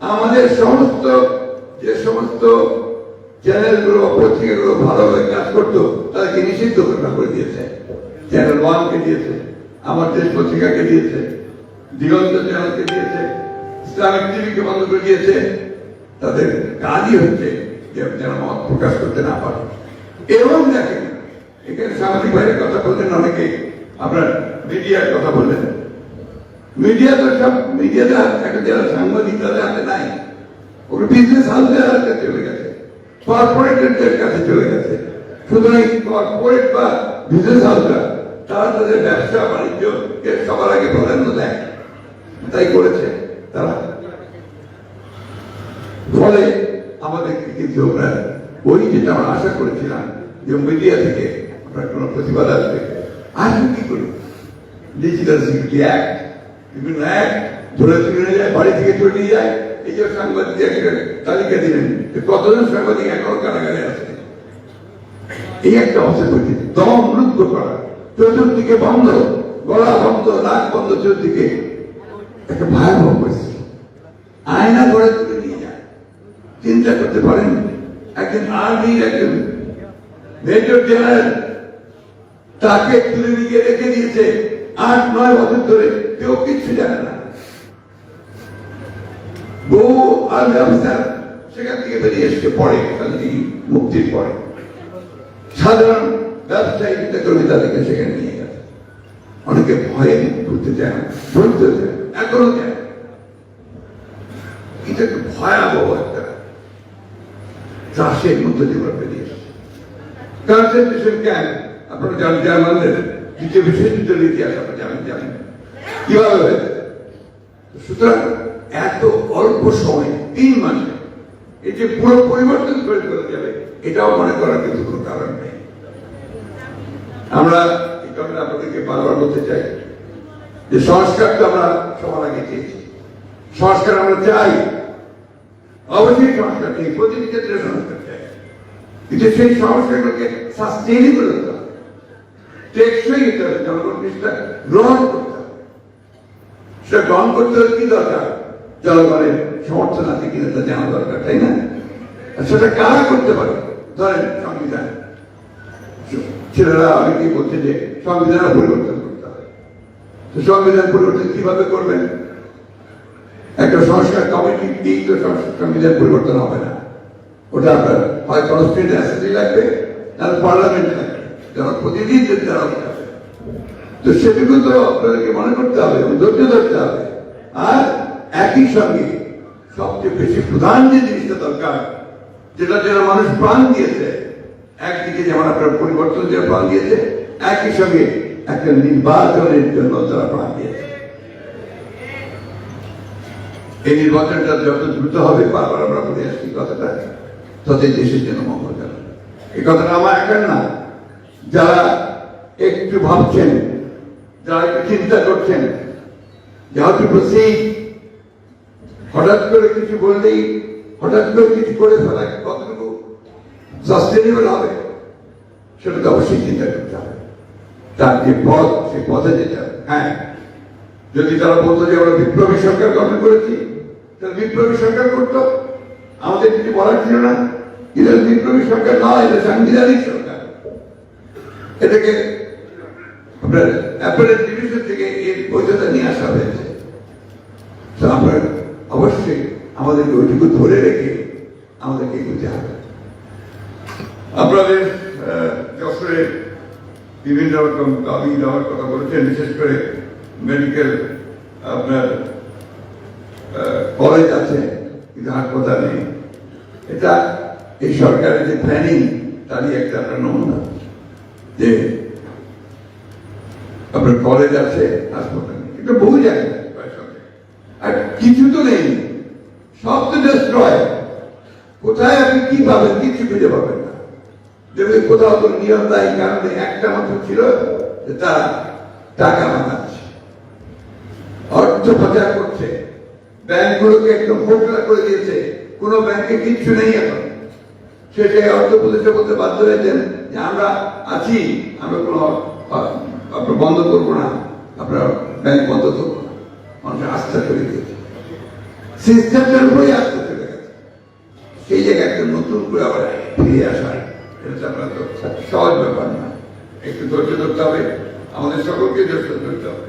আমাদের সমস্ত যে সমস্ত চ্যানেলগুলো পত্রিকাগুলো ভালোভাবে কাজ করতো তাদেরকে নিষিদ্ধ করে দিয়েছে। চ্যানেল 1 কে দিয়েছে, আমার দেশ পত্রিকাকে দিয়েছে, দিগন্ত চ্যানেলকে দিয়েছে, ইসলামিক টিভিকে বন্ধ করে দিয়েছে। তাদের কাজই হচ্ছে যে যেন মত প্রকাশ করতে না পারে। এবং দেখেন এখানে সামাজিক ভাইয়ের কথা বললেন, অনেকে আপনার মিডিয়ার কথা বললেন। মিডিয়া তো সব মিডিয়াতে একটা যারা সাংবাদিক তাদের হাতে নাই, ওগুলো বিজনেস হাউসের হাতে চলে গেছে, কর্পোরেটরদের কাছে চলে গেছে। সুতরাং কর্পোরেট বা বিজনেস হাউসরা তারা তাদের ব্যবসা বাণিজ্যকে সবার আগে প্রাধান্য দেয়, তাই করেছে তারা। ফলে আমাদেরকে কিন্তু আমরা ওই যেটা আমরা আশা করেছিলাম যে মিডিয়া থেকে আমরা কোনো প্রতিবাদ আসবে, আসবে কি করে? ডিজিটাল সিকিউরিটি অ্যাক্ট, বিভিন্ন অ্যাক্ট ধরে তুলে নিয়ে যায়, বাড়ি থেকে চলে নিয়ে যায়। এই যে সাংবাদিক তালিকা দিলেন, কতজন সাংবাদিক এখনো কারাগারে আছে, এই একটা অবস্থা করছে। দম রুদ্ধ করা, চতুর্দিকে বন্ধ, গলা বন্ধ, নাক বন্ধ, চতুর্দিকে একটা ভয়াবহ পরিস্থিতি। আয়না করে তুলে নিয়ে যায়। চিন্তা করতে পারেন একজন আর্মির একজন মেজর জেনারেল, তাকে তুলে নিয়ে রেখে দিয়েছে 8-9 বছর ধরে, কেউ কিচ্ছু জানে না। বহু আর্মি অফিসার সেখান থেকে বেরিয়ে এসছে পরে, মুক্তির পরে। সাধারণ ব্যবসায়ী কর্মী তাদেরকে সেখানে নিয়ে গেছে। অনেকে ভয়ে বলতে চায় না, বলতে চায়, এখনো চায়। এটা একটা ভয়াবহ একটা চাষের মধ্যে দিয়ে বেরিয়ে এসছে। কনসেন্ট্রেশন ক্যাম্প আপনারা জানেন, জার্মানদের দ্বিতীয় বিশ্বযুদ্ধের ইতিহাস আপনারা জানেন কিভাবে হয়েছে। সুতরাং এত অল্প সময়ে 3 মাসে এই যে পুরো পরিবর্তন করে যাবে, এটাও মনে করার কিন্তু কোনো কারণ নেই। আমরা এই কারণে আপনাদেরকে বারবার বলতে চাই যে সংস্কার তো আমরা সবার আগে চেয়েছি, সংস্কার আমরা চাই, অবশ্যই সংস্কার চাই, প্রতিটি ক্ষেত্রে সংস্কার চাই, কিন্তু সেই সংস্কারগুলোকে সাস্টেইনেবল হতে হবে, টেকসই হতে হবে, জনগণ সেটা গ্রহণ করতে হবে। সেটা গ্রহণ করতে হলে কি দরকার? জনগণের সমর্থন আছে কিনা তা জানা দরকার, তাই না? সেটা কারা করতে পারে? ধরেন সংবিধান, ছেলেরা অনেকেই বলছে যে সংবিধান পরিবর্তন করতে হবে। তো সংবিধান পরিবর্তন কিভাবে করবেন? একটা সংস্কার কমিটি দিয়েই তো সংবিধান পরিবর্তন হবে না। ওটা আপনার হয় কনস্টিটিউয়েন্ট অ্যাসেম্বলি লাগবে, তাহলে পার্লামেন্ট লাগবে, জনপ্রতিনিধিদের দ্বারা হবে। তো সেটুকু তো আপনাদেরকে মনে করতে হবে এবং ধৈর্য ধরতে হবে। আর একই সঙ্গে সবচেয়ে বেশি প্রধান যে জিনিসটা দরকার, যেটা যারা মানুষ প্রাণ দিয়েছে, একদিকে যেমন আপনার পরিবর্তন যারা প্রাণ দিয়েছে, একই সঙ্গে একটা নির্বাচনের জন্য তারা প্রাণ দিয়েছে। এই নির্বাচনটা যত দ্রুত হবে, বারবার আমরা বলে আসছি কথাটা, ততই দেশের জন্য মঙ্গল হবে। এই কথাটা আমার একার না, যারা একটু ভাবছেন, যারা একটু চিন্তা করছেন যে হয়তো প্রসিড, হঠাৎ করে কিছু বললেই, হঠাৎ করে কিছু করে ফেলা কতটুকু সাস্টেনেবল হবে, সেটা তো অবশ্যই চিন্তা করতে হবে। তার যে পথ, সেই পথে যেতে হবে। হ্যাঁ, যদি তারা বলতো যে আমরা বিপ্লবী সরকার গঠন করেছি, তাহলে বিপ্লবী সরকার করতো, আমাদের কিছু বলার ছিল না। এটা বিপ্লবী সরকার নয়, এটা সাংবিধানিক সরকার। এটাকে আপনার অ্যাপেলেট ডিভিশন থেকে এর বৈধতা নিয়ে আসা হয়েছে। তো আমরা অবশ্যই আমাদেরকে ওইটুকু ধরে রেখে আমাদেরকে এগোতে হবে। আপনাদের যশোরে বিভিন্ন রকম দাবি দেওয়ার কথা বলেছেন, বিশেষ করে মেডিকেল আপনার কলেজ আছে কিন্তু হাসপাতাল নেই। এটা এই সরকারের যে প্ল্যানিং, তারই একটা আপনার নমুনা, যে আপনার কলেজ আছে, হাসপাতাল নেই। এটা বহু জায়গায়, আর কিছু তো নেই, সব তো ডিস্ট্রয়। কোথায় আপনি কি পাবেন? কিছু খুঁজে পাবেন না। যেমন কোথাও তো নিয়ম দায়ী কারণে একটা মাত্র ছিল যে তারা টাকা বানাচ্ছে, অর্থ পাচার করছে, ব্যাংকগুলোকে একদম ফোকলা করে দিয়েছে, কোনো ব্যাংকে কিচ্ছু নেই এখন। সেটাই অর্থ প্রতিষ্ঠা করতে বাধ্য হয়েছেন যে আমরা আছি, আমরা কোনো আপনার বন্ধ করবো না, আপনার ব্যাংক বন্ধ করবো না। মানুষের আস্থা চলে গিয়েছে। সিস্টেমটার উপরেই আসতে চলে গেছে। সেই জায়গায় একটা নতুন করে আবার ফিরে আসা, এটা আমরা তো সহজ ব্যাপার না। একটু ধৈর্য ধরতে হবে, আমাদের সকলকে ধৈর্য ধরতে হবে।